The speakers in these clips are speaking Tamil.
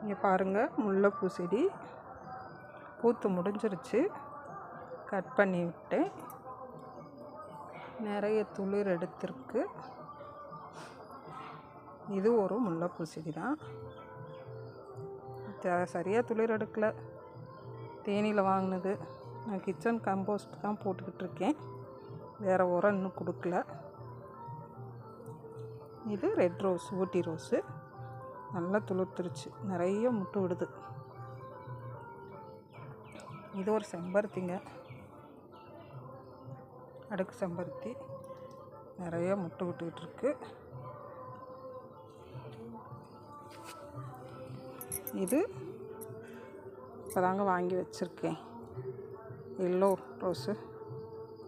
இங்கே பாருங்கள், முல்லைப்பூ செடி பூத்து முடிஞ்சிருச்சு. கட் பண்ணி விட்டேன். நிறைய துளிர் எடுத்திருக்கு. இது ஒரு முல்லைப்பூ செடி தான். சரியாக துளிர் எடுக்கலை, தேனியில் வாங்கினது. நான் கிச்சன் கம்போஸ்ட் தான் போட்டுக்கிட்டு இருக்கேன், வேறு உரம் இன்னும் கொடுக்கல. இது ரெட் ரோஸ், ஊட்டி ரோஸு. நல்லா துளுர்த்துருச்சு, நிறைய முட்டு விடுது. இது ஒரு செம்பருத்திங்க, அடுக்கு செம்பருத்தி, நிறைய முட்டு விட்டுக்கிட்டு இருக்கு. இது இப்போதாங்க வாங்கி வச்சுருக்கேன், எல்லோ ரோஸு.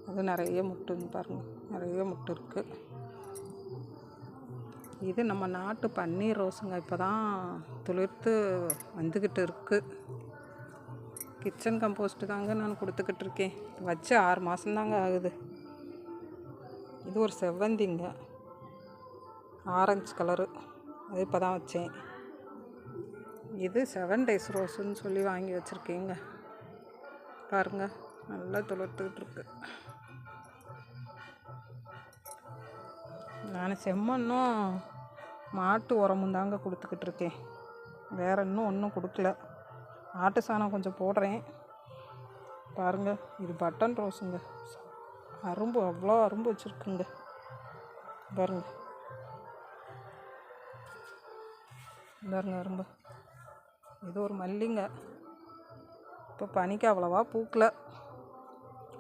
அது நிறைய முட்டுன்னு பாருங்கள், நிறைய முட்டு இருக்குது. இது நம்ம நாட்டு பன்னீர் ரோஸுங்க, இப்போ தான் துளிர்த்து வந்துக்கிட்டு இருக்குது. கிச்சன் கம்போஸ்ட்டு தாங்க நான் கொடுத்துக்கிட்டு இருக்கேன். வச்சு 6 மாதம்தாங்க ஆகுது. இது ஒரு செவ்வந்திங்க, ஆரஞ்சு கலரு, அது இப்போ தான் வச்சேன். இது 7 days ரோஸுன்னு சொல்லி வாங்கி வச்சுருக்கேங்க. பாருங்கள், நல்லா துளிர்த்துக்கிட்டு இருக்கு. நான் செம்மண்ணும் மாட்டு உரமும் தாங்க கொடுத்துக்கிட்டு இருக்கேன், வேறு இன்னும் ஒன்றும் கொடுக்கல. ஆட்டு சாணம் கொஞ்சம் போடுறேன். பாருங்கள், இது பட்டன் ரோஸுங்க, அரும்பு அவ்வளோ அரும்பு வச்சுருக்குங்க. பாருங்கள் பாருங்க அரும்பு. இது ஒரு மல்லிங்க, இப்போ பனிக்கு அவ்வளோவா பூக்கலை,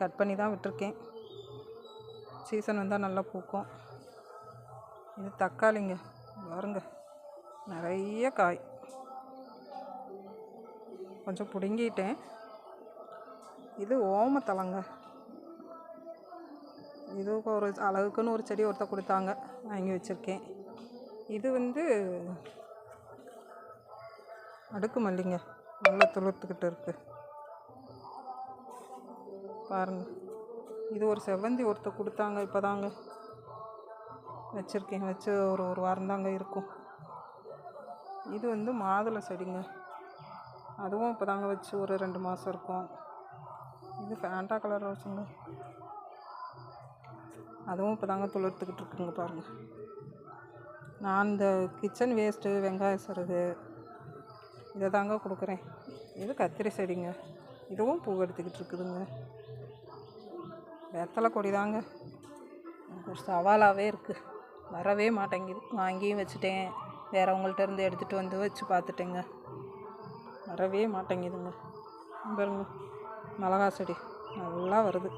கட் பண்ணி தான் விட்டுருக்கேன். சீசன் வந்தால் நல்லா பூக்கும். இது தக்காளிங்க, பாருங்க நிறைய காய். கொஞ்சம் பிடுங்கிட்டேன். இது ஓமத்தலைங்க, இது ஒரு அழகுக்குன்னு ஒரு செடி ஒருத்தர் கொடுத்தாங்க, வாங்கி வச்சுருக்கேன். இது அடுக்கு மல்லிங்க, நல்லா துளிர்த்துக்கிட்டு இருக்குது. பாருங்கள், இது ஒரு செவ்வந்தி ஒருத்தர் கொடுத்தாங்க, இப்போ தாங்க வச்சுருக்கேன். வச்சு ஒரு வாரம் தாங்க இருக்கும். இது மாதுளை செடிங்க, அதுவும் இப்போ தாங்க வச்சு ஒரு 2 மாதம் இருக்கும். இது ஃபேண்டா கலர் ரோஸுங்க, அதுவும் இப்போ தாங்க துளிர்த்துக்கிட்டு இருக்குங்க. பாருங்கள், நான் இந்த கிச்சன் வேஸ்ட்டு, வெங்காய சருகு, இதை தாங்க கொடுக்குறேன். இது கத்திரி செடிங்க, இதுவும் பூ எடுத்துக்கிட்டு இருக்குதுங்க. வெத்தலை கொடி தாங்க ஒரு சவாலாகவே இருக்குது, வரவே மாட்டேங்குது. வாங்கியும் வச்சுட்டேன், வேறவங்கள்ட்ட இருந்து எடுத்துகிட்டு வந்து வச்சு பார்த்துட்டேங்க, வரவே மாட்டேங்குதுங்க. பாருங்க, மிளகா செடி நல்லா வருது.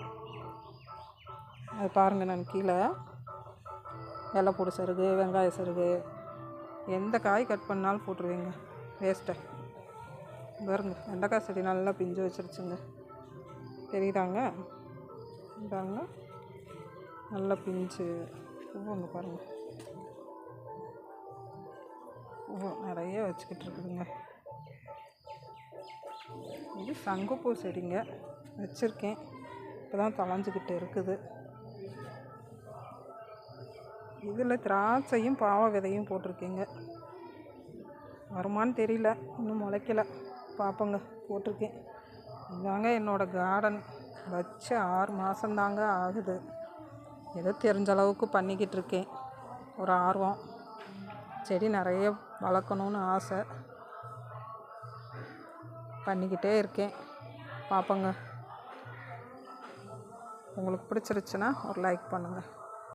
அது பாருங்கள், நான் கீழே வெள்ளைப்பூடு சருகு, வெங்காய சருகு, எந்த காய் கட் பண்ணாலும் போட்டுருவேங்க, வேஸ்ட்டை. பாருங்க, வெண்டைக்காய் செடி நல்லா பிஞ்சு வச்சிருச்சுங்க, தெரியுதாங்க? பாருங்க, நல்லா பிஞ்சு பூவுங்க. பாருங்கள், பூ நிறைய வச்சுக்கிட்டு இருக்குதுங்க. இது சங்குப்பூ செடிங்க, வச்சுருக்கேன், இப்போ தான் தொலைஞ்சிக்கிட்டு இருக்குது. இதில் திராட்சையும் பாவ விதையும் போட்டிருக்கேங்க, வருமானு தெரியல, இன்னும் முளைக்கலை, பார்ப்போங்க. போட்டிருக்கேன். இதாங்க என்னோடய கார்டன், வச்சு 6 மாதந்தாங்க ஆகுது. ஏதோ தெரிஞ்ச அளவுக்கு பண்ணிக்கிட்டு இருக்கேன். ஒரு ஆர்வம், செடி நிறைய வளர்க்கணுன்னு ஆசை, பண்ணிக்கிட்டே இருக்கேன். பார்ப்போங்க. உங்களுக்கு பிடிச்சிருச்சுன்னா ஒரு லைக் பண்ணுங்கள்.